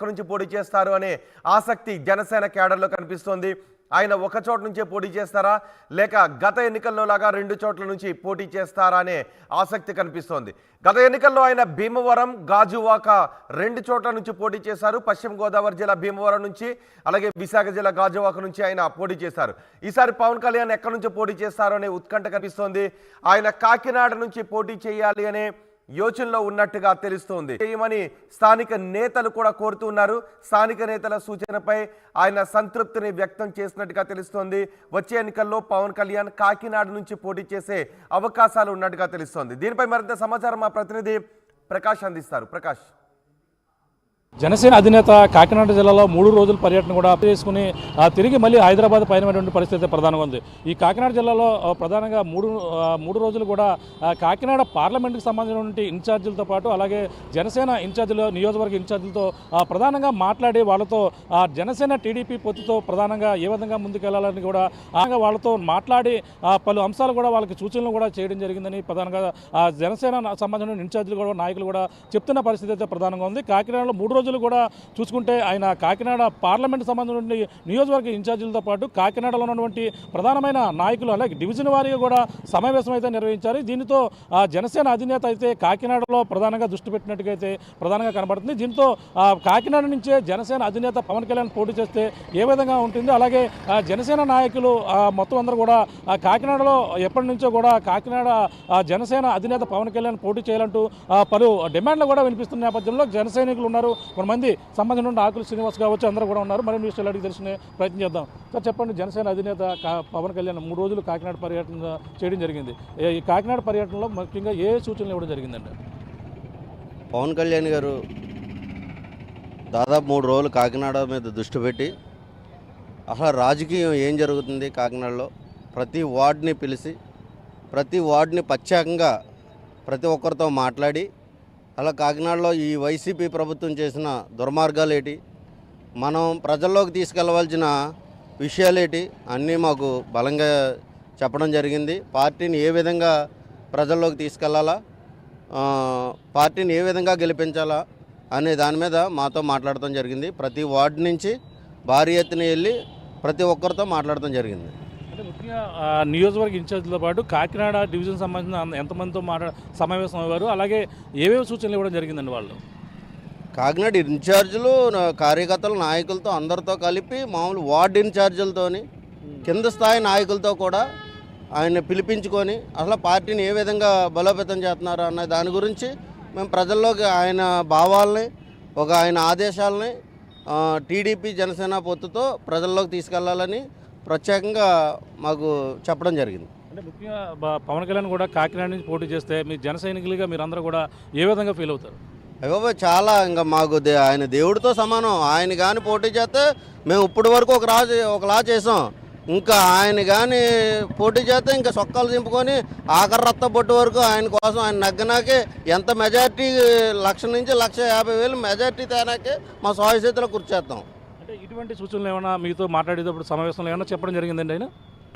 నుంచి పోటీ చేస్తారు అనే ఆసక్తి జనసేన క్యాడర్లో కనిపిస్తోంది. ఆయన ఒక చోట నుంచే పోటీ చేస్తారా లేక గత ఎన్నికల్లో లాగా రెండు చోట్ల నుంచి పోటీ చేస్తారా అనే ఆసక్తి కనిపిస్తోంది. గత ఎన్నికల్లో ఆయన భీమవరం, గాజువాక రెండు చోట్ల నుంచి పోటీ చేశారు. పశ్చిమ గోదావరి జిల్లా భీమవరం నుంచి, అలాగే విశాఖ జిల్లా గాజువాక నుంచి ఆయన పోటీ చేశారు. ఈసారి పవన్ కళ్యాణ్ ఎక్కడి నుంచి పోటీ చేస్తారో అనే ఉత్కంఠ కనిపిస్తోంది. ఆయన కాకినాడ నుంచి పోటీ చేయాలి అనే యోచనలో ఉన్నట్టుగా తెలుస్తోంది. చేయమని స్థానిక నేతలు కూడా కోరుతున్నారు. స్థానిక నేతల సూచనపై ఆయన సంతృప్తిని వ్యక్తం చేసినట్టుగా తెలుస్తోంది. వచ్చే ఎన్నికల్లో పవన్ కళ్యాణ్ కాకినాడ నుంచి పోటీ చేసే అవకాశాలు ఉన్నట్టుగా తెలుస్తోంది. దీనిపై మరింత సమాచారం మా ప్రతినిధి ప్రకాష్ అందిస్తారు. ప్రకాష్, జనసేన అధినేత కాకినాడ జిల్లాలో 3 రోజుల పర్యటన కూడా చేసుకుని తిరిగి మళ్ళీ హైదరాబాద్ పయనమైనటువంటి పరిస్థితి ప్రధానంగా ఉంది. ఈ కాకినాడ జిల్లాలో ప్రధానంగా మూడు రోజులు కూడా కాకినాడ పార్లమెంట్కి సంబంధించినటువంటి ఇన్ఛార్జీలతో పాటు అలాగే జనసేన ఇన్ఛార్జీలు, నియోజకవర్గ ఇన్ఛార్జీలతో ప్రధానంగా మాట్లాడి వాళ్ళతో జనసేన టీడీపీ పొత్తుతో ప్రధానంగా ఏ విధంగా ముందుకెళ్లాలని కూడా వాళ్ళతో మాట్లాడి పలు అంశాలు కూడా వాళ్ళకి సూచనలు కూడా చేయడం జరిగిందని ప్రధానంగా జనసేన సంబంధించిన ఇన్ఛార్జీలు కూడా, నాయకులు కూడా చెప్తున్న పరిస్థితి అయితే ప్రధానంగా ఉంది. కాకినాడలో 3 రోజులు కూడా చూసుకుంటే ఆయన కాకినాడ పార్లమెంట్ సంబంధించిన నియోజకవర్గ ఇన్ఛార్జీలతో పాటు కాకినాడలో ఉన్నటువంటి ప్రధానమైన నాయకులు అలాగే డివిజన్ వారీగా కూడా సమావేశం అయితే నిర్వహించారు. దీనితో జనసేన అధినేత అయితే కాకినాడలో ప్రధానంగా దృష్టి పెట్టినట్టుగా అయితే ప్రధానంగా కనబడుతుంది. దీంతో కాకినాడ నుంచే జనసేన అధినేత పవన్ కళ్యాణ్ పోటీ చేస్తే ఏ విధంగా ఉంటుంది, అలాగే జనసేన నాయకులు మొత్తం అందరూ కూడా కాకినాడలో ఎప్పటి నుంచో కూడా కాకినాడ జనసేన అధినేత పవన్ కళ్యాణ్ పోటీ చేయాలంటూ పలు డిమాండ్లు కూడా వినిపిస్తున్న నేపథ్యంలో జన సైనికులు ఉన్నారు, కొంతమంది సంబంధించిన ఆకుల శ్రీనివాస్ కావచ్చు, అందరూ కూడా ఉన్నారు. మరిన్ని విషయాలు అడిగి తెలిసిన ప్రయత్నం చేద్దాం. సార్ చెప్పండి, జనసేన అధినేత పవన్ కళ్యాణ్ 3 రోజులు కాకినాడ పర్యటన చేయడం జరిగింది. ఈ కాకినాడ పర్యటనలో ముఖ్యంగా ఏ సూచనలు ఇవ్వడం జరిగిందంటే? పవన్ కళ్యాణ్ గారు దాదాపు 3 రోజులు కాకినాడ మీద దృష్టి పెట్టి అసలు రాజకీయం ఏం జరుగుతుంది కాకినాడలో ప్రతి వార్డుని పిలిచి ప్రతి వార్డుని ప్రత్యేకంగా ప్రతి ఒక్కరితో మాట్లాడి అలా కాకినాడలో ఈ వైసీపీ ప్రభుత్వం చేసిన దుర్మార్గాలు ఏంటి, మనం ప్రజల్లోకి తీసుకెళ్లవలసిన విషయాలేంటి అన్నీ మాకు బలంగా చెప్పడం జరిగింది. పార్టీని ఏ విధంగా ప్రజల్లోకి తీసుకెళ్లాలా, పార్టీని ఏ విధంగా గెలిపించాలా అనే దాని మీద మాతో మాట్లాడటం జరిగింది. ప్రతి వార్డు నుంచి భారీ ఎత్తున వెళ్ళి ప్రతి ఒక్కరితో మాట్లాడటం జరిగింది. అంటే ముఖ్యంగా నియోజకవర్గ ఇన్ఛార్జీలతో పాటు కాకినాడ డివిజన్ సంబంధించిన ఎంతమందితో సమావేశం అయ్యారు, అలాగే ఏవేవి సూచనలు ఇవ్వడం జరిగిందండి? వాళ్ళు కాకినాడ ఇన్ఛార్జీలు, కార్యకర్తలు, నాయకులతో అందరితో కలిపి మామూలు వార్డు ఇన్ఛార్జీలతోని కింద స్థాయి నాయకులతో కూడా ఆయన పిలిపించుకొని అసలు పార్టీని ఏ విధంగా బలోపేతం చేస్తున్నారు అన్న దాని గురించి మేము ప్రజల్లోకి ఆయన భావాలని, ఆయన ఆదేశాలని టీడీపీ జనసేన పొత్తుతో ప్రజల్లోకి తీసుకెళ్లాలని ప్రత్యేకంగా మాకు చెప్పడం జరిగింది. అంటే ముఖ్యంగా పవన్ కళ్యాణ్ కూడా కాకినాడ నుంచి పోటీ చేస్తే మీ జన సైనికులుగా మీరందరూ కూడా ఏ విధంగా ఫీల్ అవుతారు? అయ్యో చాలా, ఇంకా మాకు ఆయన దేవుడితో సమానం. ఆయన కానీ పోటీ చేస్తే మేము ఇప్పటి వరకు ఒకలా చేసాం, ఇంకా ఆయన కానీ పోటీ చేస్తే ఇంకా సొక్కాలు దింపుకొని ఆఖరి రక్త బొట్టు వరకు ఆయన కోసం ఆయన నగ్గనాకే ఎంత మెజార్టీ 1,00,000 నుంచి 1,50,000 మెజార్టీ తేనాకే మా సాయశేతిలో కూర్చేస్తాం. అంటే ఇటువంటి సూచనలు ఏమైనా మీతో మాట్లాడేటప్పుడు సమావేశంలో ఏమైనా చెప్పడం జరిగిందండి ఆయన?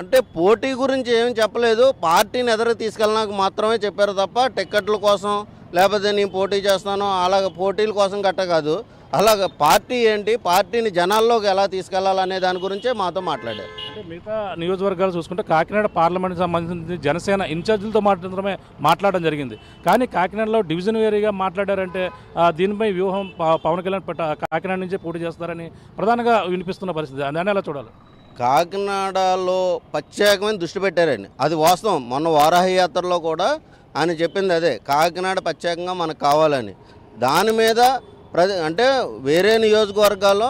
అంటే పోటీ గురించి ఏం చెప్పలేదు, పార్టీని ఎదురు తీసుకెళ్ళడానికి మాత్రమే చెప్పారు తప్ప టిక్కెట్ల కోసం లేకపోతే నేను పోటీ చేస్తాను అలాగ పోటీల కోసం గట్ట కాదు. అలాగ పార్టీ ఏంటి, పార్టీని జనాల్లోకి ఎలా తీసుకెళ్లాలనే దాని గురించే మాతో మాట్లాడారు. అంటే మిగతా నియోజకవర్గాలు చూసుకుంటే కాకినాడ పార్లమెంట్కి సంబంధించి జనసేన ఇన్ఛార్జీలతో మాత్రమే మాట్లాడడం జరిగింది. కానీ కాకినాడలో డివిజన్ వేరీగా మాట్లాడారంటే దీనిపై వ్యూహం పవన్ కళ్యాణ్ కాకినాడ నుంచే పోటీ చేస్తారని ప్రధానంగా వినిపిస్తున్న పరిస్థితి, దాన్ని ఎలా చూడాలి? కాకినాడలో ప్రత్యేకమైన దృష్టి పెట్టారండి, అది వాస్తవం. మొన్న వారాహి యాత్రలో కూడా ఆయన చెప్పింది అదే, కాకినాడ ప్రత్యేకంగా మనకు కావాలని. దాని మీద అంటే వేరే నియోజకవర్గాల్లో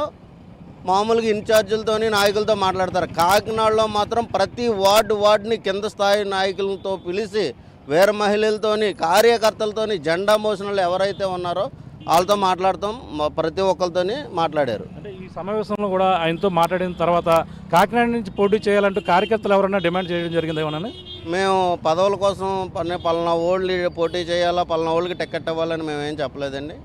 మామూలుగా ఇన్ఛార్జీలతోని నాయకులతో మాట్లాడతారు, కాకినాడలో మాత్రం ప్రతి వార్డుని కింద స్థాయి నాయకులతో పిలిచి వేరే మహిళలతోని కార్యకర్తలతోని జెండా మోసిన వాళ్ళు ఎవరైతే ఉన్నారో వాళ్ళతో మాట్లాడతాం, ప్రతి ఒక్కరితోని మాట్లాడారు. అంటే ఈ సమావేశంలో కూడా ఆయనతో మాట్లాడిన తర్వాత కాకినాడ నుంచి పోటీ చేయాలంటూ కార్యకర్తలు ఎవరైనా డిమాండ్ చేయడం జరిగింది ఏమన్నా? మేము పదవుల కోసం పలానా ఓళ్ళు పోటీ చేయాలా, పలానా ఓళ్ళకి టికెట్ ఇవ్వాలని మేమేం చెప్పలేదండి.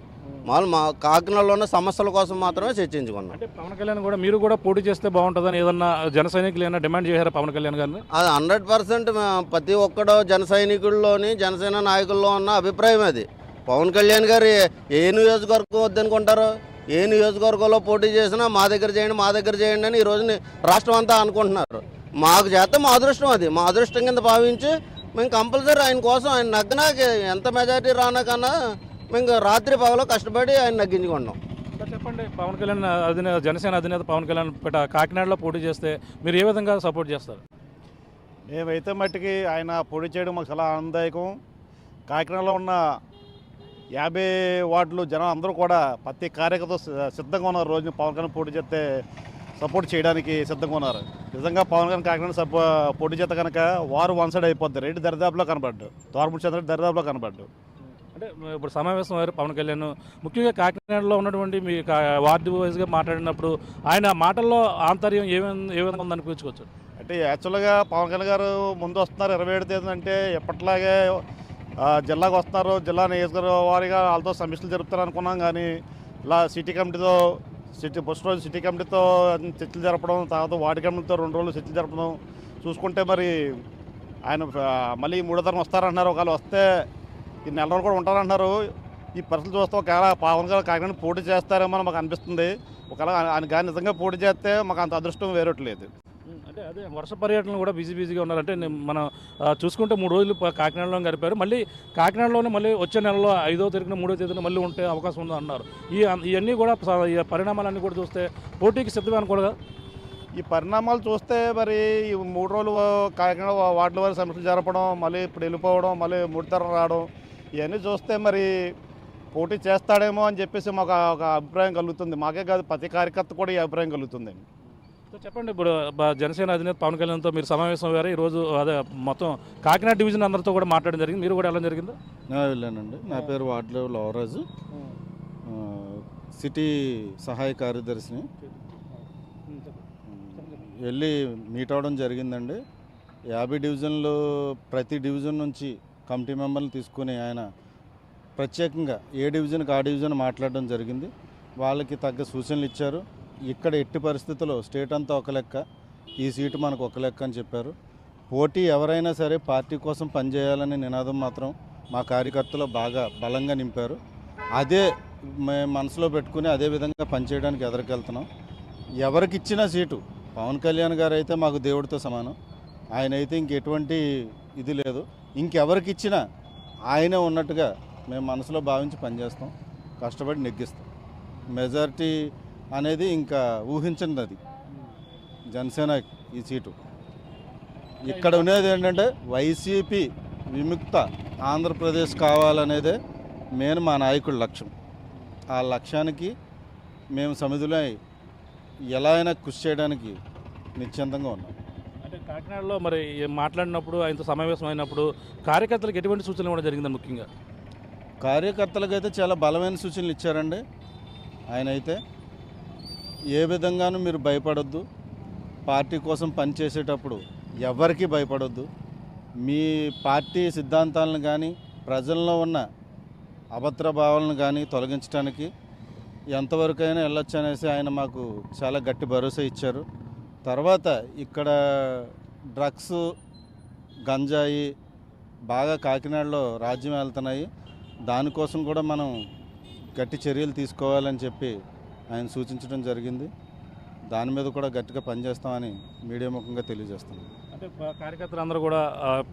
మా కాకినాడలో ఉన్న సమస్యల కోసం మాత్రమే చర్చించుకున్నాం. అంటే పవన్ కళ్యాణ్ కూడా మీరు కూడా పోటీ చేస్తే బాగుంటుందని ఏదన్నా జన సైనికులు ఏమైనా డిమాండ్ చేశారా పవన్ కళ్యాణ్ గారిని? అది 100% ప్రతి ఒక్కడో జన సైనికుల్లోని జనసేన నాయకుల్లో ఉన్న అభిప్రాయం అది. పవన్ కళ్యాణ్ గారు ఏ నియోజకవర్గం వద్దనుకుంటారు, ఏ నియోజకవర్గంలో పోటీ చేసినా మా దగ్గర చేయండి అని ఈ రోజుని రాష్ట్రం అంతా అనుకుంటున్నారు. మాకు చేస్తే మా అదృష్టం, అది మా అదృష్టం కింద భావించి మేము కంపల్సరీ ఆయన కోసం, ఆయన నగ్గినాక ఎంత మెజారిటీ రానకన్నా మేము రాత్రి పగలో కష్టపడి ఆయన నగ్గించుకున్నాం. చెప్పండి, పవన్ కళ్యాణ్ జనసేన అధినేత పవన్ కళ్యాణ్ కాకినాడలో పోటీ చేస్తే మీరు ఏ విధంగా సపోర్ట్ చేస్తారు? మేమైతే మట్టికి ఆయన పోటీ చేయడం మాకు చాలా ఆనందదాయకం. కాకినాడలో ఉన్న 50 వార్డులు జనం అందరూ కూడా ప్రతి కార్యకర్త సిద్ధంగా ఉన్నారు. రోజున పవన్ కళ్యాణ్ పోటీ చేస్తే సపోర్ట్ చేయడానికి సిద్ధంగా ఉన్నారు. నిజంగా పవన్ కళ్యాణ్ కాకినాడ పోటీ చేస్తే కనుక వారు వన్ సైడ్ అయిపోద్ది. రెడ్డి దరిదాపులో కనబడ్డు, తోరముడి చంద్రెడ్డి దరిదాపులో కనబడ్డు. అంటే ఇప్పుడు సమావేశం వారు పవన్ కళ్యాణ్ ముఖ్యంగా కాకినాడలో ఉన్నటువంటి మీ వార్డు వైజ్గా మాట్లాడినప్పుడు ఆయన మాటల్లో ఆంతర్యం ఏ విధంగా ఉందని అనిపించుకోవచ్చు? అంటే యాక్చువల్గా పవన్ కళ్యాణ్ గారు ముందు వస్తున్నారు 27 తేదీ, అంటే ఎప్పట్లాగే జిల్లాకు వస్తున్నారు. జిల్లా నియోజకవర్గ వారిగా వాళ్ళతో సమీక్షలు జరుపుతారు అనుకున్నాం. కానీ ఇలా సిటీ కమిటీతో ఫస్ట్ రోజు సిటీ కమిటీతో చర్చలు జరపడం, తర్వాత వార్డు కమిటీతో 2 రోజులు చర్చలు జరపడం చూసుకుంటే మరి ఆయన మళ్ళీ 3వ తరం వస్తారంటున్నారు. ఒకవేళ వస్తే ఈ నెల రోజులు కూడా ఉంటారంటున్నారు. ఈ పరిస్థితులు చూస్తే ఒకవేళ పవన్ గారు కాకినాడ పోటీ చేస్తారేమో అని మాకు అనిపిస్తుంది. ఒకవేళ ఆయన కానీ నిజంగా పోటీ చేస్తే మాకు అంత అదృష్టం వేరట్లేదు. అంటే అదే వర్ష పర్యటనలు కూడా బిజీగా ఉన్నారు. అంటే మనం చూసుకుంటే 3 రోజులు కాకినాడలో గడిపారు. మళ్ళీ కాకినాడలోనే మళ్ళీ వచ్చే నెలలో 5వ తేదీన 3వ తేదీన మళ్ళీ ఉంటే అవకాశం ఉందని అన్నారు. ఇవన్నీ కూడా ఈ పరిణామాలన్నీ కూడా చూస్తే పోటీకి సిద్ధమే అనుకోగా. ఈ పరిణామాలు చూస్తే మరి ఈ 3 రోజులు కాకినాడ వార్డుల వారి సమస్యలు జరపడం, మళ్ళీ ఇప్పుడు వెళ్ళిపోవడం, మళ్ళీ 3 తరం రావడం, ఇవన్నీ చూస్తే మరి పోటీ చేస్తాడేమో అని చెప్పేసి మాకు ఒక అభిప్రాయం కలుగుతుంది. మాకే కాదు, ప్రతి కార్యకర్త కూడా ఈ అభిప్రాయం కలుగుతుంది. చెప్పండి, ఇప్పుడు జనసేన అధినేత పవన్ కళ్యాణ్తో మీరు సమావేశం అయ్యారు ఈరోజు. అదే మొత్తం కాకినాడ డివిజన్ అందరితో కూడా మాట్లాడడం జరిగింది. మీరు కూడా వెళ్ళడం జరిగిందా? వెళ్ళానండి. నా పేరు వార్డులో లవరాజు, సిటీ సహాయ కార్యదర్శిని. వెళ్ళి మీట్ అవ్వడం జరిగిందండి. 50 డివిజన్లు, ప్రతి డివిజన్ నుంచి కమిటీ మెంబర్లు తీసుకుని ఆయన ప్రత్యేకంగా ఏ డివిజన్కి ఆ డివిజన్ మాట్లాడడం జరిగింది. వాళ్ళకి తగ్గ సూచనలు ఇచ్చారు. ఇక్కడ ఎట్టి పరిస్థితుల్లో స్టేట్ అంతా ఒక లెక్క, ఈ సీటు మనకు ఒక లెక్క అని చెప్పారు. పోటీ ఎవరైనా సరే పార్టీ కోసం పనిచేయాలనే నినాదం మాత్రం మా కార్యకర్తలు బాగా బలంగా నింపారు. అదే మేము మనసులో పెట్టుకుని అదే విధంగా పనిచేయడానికి ఎదురుకెళ్తున్నాం. ఎవరికి ఇచ్చిన సీటు, పవన్ కళ్యాణ్ గారు అయితే మాకు దేవుడితో సమానం. ఆయన అయితే ఇంకెటువంటి ఇది లేదు. ఇంకెవరికి ఇచ్చినా ఆయనే ఉన్నట్టుగా మేము మనసులో భావించి పనిచేస్తాం, కష్టపడి నెగ్గిస్తాం. మెజారిటీ అనేది ఇంకా ఊహించండి. అది జనసేన ఈ సీటు. ఇక్కడ ఉన్నది ఏంటంటే వైసీపీ విముక్త ఆంధ్రప్రదేశ్ కావాలనేదే మెయిన్ మా నాయకుడి లక్ష్యం. ఆ లక్ష్యానికి మేము సమిధులై ఎలా అయినా కృషి చేయడానికి నిశ్చింతంగా ఉన్నాం. అంటే కాకినాడలో మరి మాట్లాడినప్పుడు ఆయనతో సమావేశం అయినప్పుడు కార్యకర్తలకు ఎటువంటి సూచనలు ఇవ్వడం జరిగింది? ముఖ్యంగా కార్యకర్తలకైతే చాలా బలమైన సూచనలు ఇచ్చారండి. ఆయన అయితే ఏ విధంగానూ మీరు భయపడొద్దు, పార్టీ కోసం పనిచేసేటప్పుడు ఎవరికి భయపడొద్దు, మీ పార్టీ సిద్ధాంతాలను కానీ ప్రజల్లో ఉన్న అభద్ర భావాలను కానీ తొలగించడానికి ఎంతవరకైనా వెళ్ళొచ్చు అనేసి ఆయన మాకు చాలా గట్టి భరోసా ఇచ్చారు. తర్వాత ఇక్కడ డ్రగ్స్, గంజాయి బాగా కాకినాడలో రాజ్యం వెళ్తున్నాయి. దానికోసం కూడా మనం గట్టి చర్యలు తీసుకోవాలని చెప్పి ఆయన సూచించడం జరిగింది. దాని మీద కూడా గట్టిగా పనిచేస్తామని మీడియా ముఖంగా తెలియజేస్తున్నాం. అంటే కార్యకర్తలు అందరూ కూడా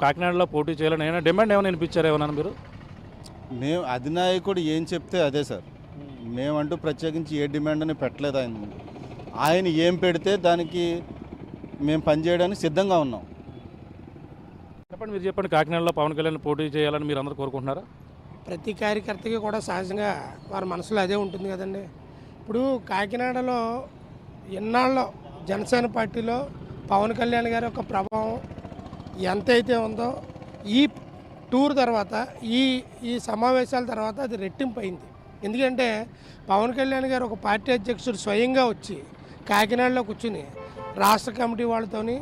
కాకినాడలో పోటీ చేయాలని ఏమైనా డిమాండ్ ఏమైనా వినిపించారు? ఏమన్నా మీరు? మేము అధినాయకుడు ఏం చెప్తే అదే సార్. మేమంటూ ప్రత్యేకించి ఏ డిమాండ్ అని పెట్టలేదు. ఆయన ఏం పెడితే దానికి మేము పనిచేయడానికి సిద్ధంగా ఉన్నాం. చెప్పండి, మీరు చెప్పండి, కాకినాడలో పవన్ కళ్యాణ్ పోటీ చేయాలని మీరు అందరూ కోరుకుంటున్నారా? ప్రతి కార్యకర్తకి కూడా సహజంగా వారి మనసులో అదే ఉంటుంది కదండి. ఇప్పుడు కాకినాడలో ఎన్నాళ్ళలో జనసేన పార్టీలో పవన్ కళ్యాణ్ గారి యొక్క ప్రభావం ఎంతైతే ఉందో ఈ టూర్ తర్వాత, ఈ సమావేశాల తర్వాత అది రెట్టింపు అయింది. ఎందుకంటే పవన్ కళ్యాణ్ గారు ఒక పార్టీ అధ్యక్షుడు స్వయంగా వచ్చి కాకినాడలో కూర్చుని రాష్ట్ర కమిటీ వాళ్ళతోని,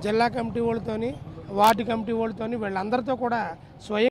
జిల్లా కమిటీ వాళ్ళతోని, వార్డు కమిటీ వాళ్ళతోని వీళ్ళందరితో కూడా స్వయం